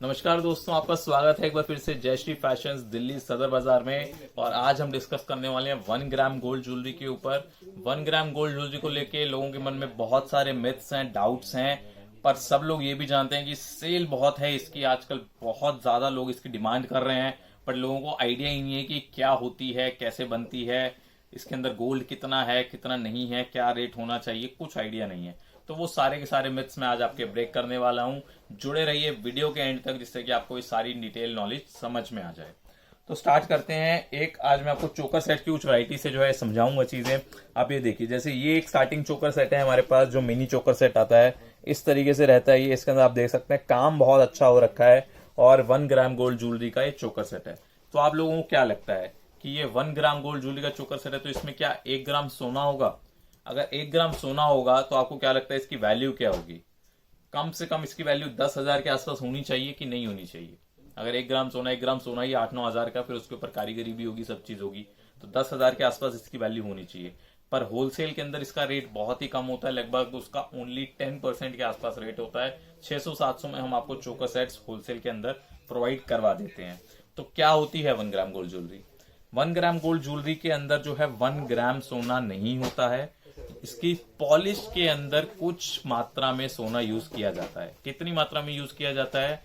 नमस्कार दोस्तों, आपका स्वागत है एक बार फिर से जय श्री फैशंस दिल्ली सदर बाजार में। और आज हम डिस्कस करने वाले हैं 1 ग्राम गोल्ड ज्वेलरी के ऊपर। 1 ग्राम गोल्ड ज्वेलरी को लेके लोगों के मन में बहुत सारे मिथ्स हैं, डाउट्स हैं, पर सब लोग ये भी जानते हैं कि सेल बहुत है इसकी, आजकल बहुत ज्यादा लोग इसकी डिमांड कर रहे हैं। पर लोगों को आइडिया ही नहीं है कि क्या होती है, कैसे बनती है, इसके अंदर गोल्ड कितना है, कितना नहीं है, क्या रेट होना चाहिए, कुछ आइडिया नहीं है। तो वो सारे के सारे मिथ्स मैं आज आपके ब्रेक करने वाला हूं। जुड़े रहिए वीडियो के एंड तक, जिससे कि आपको ये सारी डिटेल नॉलेज समझ में आ जाए। तो स्टार्ट करते हैं। आज मैं आपको चोकर सेट की कुछ वैरायटी से जो है समझाऊंगा चीजें। आप ये देखिए, जैसे ये एक स्टार्टिंग चोकर सेट है हमारे पास, जो मिनी चोकर सेट आता है इस तरीके से रहता है। ये इसके अंदर आप देख सकते हैं काम बहुत अच्छा हो रखा है और 1 ग्राम गोल्ड ज्वेलरी का ये चोकर सेट है। तो आप लोगों को क्या लगता है कि ये 1 ग्राम गोल्ड ज्वेलरी का चोकर सेट है, तो इसमें क्या 1 ग्राम सोना होगा? अगर 1 ग्राम सोना होगा तो आपको क्या लगता है इसकी वैल्यू क्या होगी? कम से कम इसकी वैल्यू 10,000 के आसपास होनी चाहिए कि नहीं होनी चाहिए? अगर 1 ग्राम सोना ही 8-9 हजार का, फिर उसके ऊपर कारीगरी भी होगी, सब चीज होगी, तो 10,000 के आसपास इसकी वैल्यू होनी चाहिए। पर होलसेल के अंदर इसका रेट बहुत ही कम होता है, लगभग उसका ओनली 10% के आसपास रेट होता है। 600-700 में हम आपको चोकर सेट्स होलसेल के अंदर प्रोवाइड करवा देते हैं। तो क्या होती है 1 gram gold jewellery? 1 gram gold jewellery के अंदर जो है 1 ग्राम सोना नहीं होता है। इसकी पॉलिश के अंदर कुछ मात्रा में सोना यूज किया जाता है। कितनी मात्रा में यूज किया जाता है?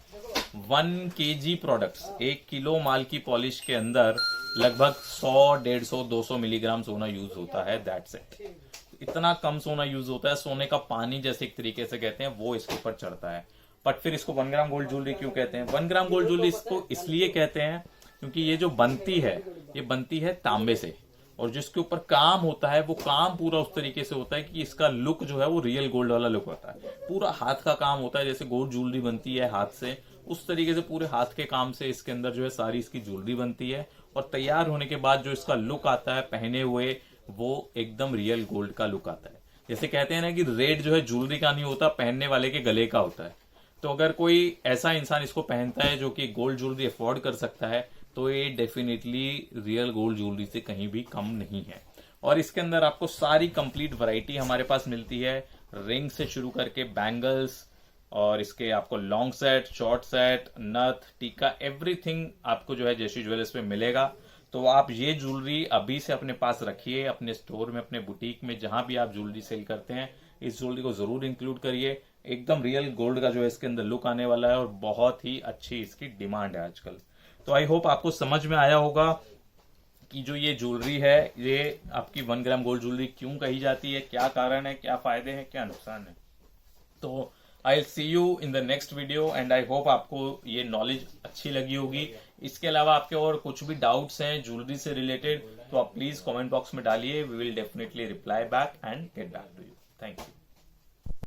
1 kg प्रोडक्ट्स, 1 किलो माल की पॉलिश के अंदर लगभग 100, 150, 200 मिलीग्राम सोना यूज होता है। That's it. इतना कम सोना यूज होता है। सोने का पानी जैसे एक तरीके से कहते हैं, वो इसके ऊपर चढ़ता है। बट फिर इसको 1 ग्राम गोल्ड ज्वेलरी क्यों कहते हैं? 1 ग्राम गोल्ड ज्वेलरी इसको इसलिए कहते हैं क्योंकि ये जो बनती है, ये बनती है तांबे से, और जिसके ऊपर काम होता है वो काम पूरा उस तरीके से होता है कि इसका लुक जो है वो रियल गोल्ड वाला लुक होता है। पूरा हाथ का काम होता है, जैसे गोल्ड ज्वेलरी बनती है हाथ से, उस तरीके से पूरे हाथ के काम से इसके अंदर जो है सारी इसकी ज्वेलरी बनती है। और तैयार होने के बाद जो इसका लुक आता है पहने हुए, वो एकदम रियल गोल्ड का लुक आता है। जैसे कहते हैं ना कि रेट जो है ज्वेलरी का नहीं होता, पहनने वाले के गले का होता है। तो अगर कोई ऐसा इंसान इसको पहनता है जो कि गोल्ड ज्वेलरी अफोर्ड कर सकता है, तो ये डेफिनेटली रियल गोल्ड ज्वेलरी से कहीं भी कम नहीं है। और इसके अंदर आपको सारी कंप्लीट वैरायटी हमारे पास मिलती है, रिंग से शुरू करके बैंगल्स, और इसके आपको लॉन्ग सेट, शॉर्ट सेट, नथ, टीका, एवरीथिंग आपको जो है जयश्री ज्वेलर्स में मिलेगा। तो आप ये ज्वेलरी अभी से अपने पास रखिए, अपने स्टोर में, अपने बुटीक में, जहां भी आप ज्वेलरी सेल करते हैं, इस ज्वेलरी को जरूर इंक्लूड करिए। एकदम रियल गोल्ड का जो है इसके अंदर लुक आने वाला है, और बहुत ही अच्छी इसकी डिमांड है आजकल। तो आई होप आपको समझ में आया होगा कि जो ये ज्वेलरी है, ये आपकी 1 ग्राम गोल्ड ज्वेलरी क्यों कही जाती है, क्या कारण है, क्या फायदे हैं, क्या नुकसान है। तो I will see you in the next video, and I hope आपको ये नॉलेज अच्छी लगी होगी। इसके अलावा आपके और कुछ भी डाउट्स हैं ज्वेलरी से रिलेटेड, तो आप प्लीज कमेंट बॉक्स में डालिए। We will definitely reply back and get back to you. Thank you.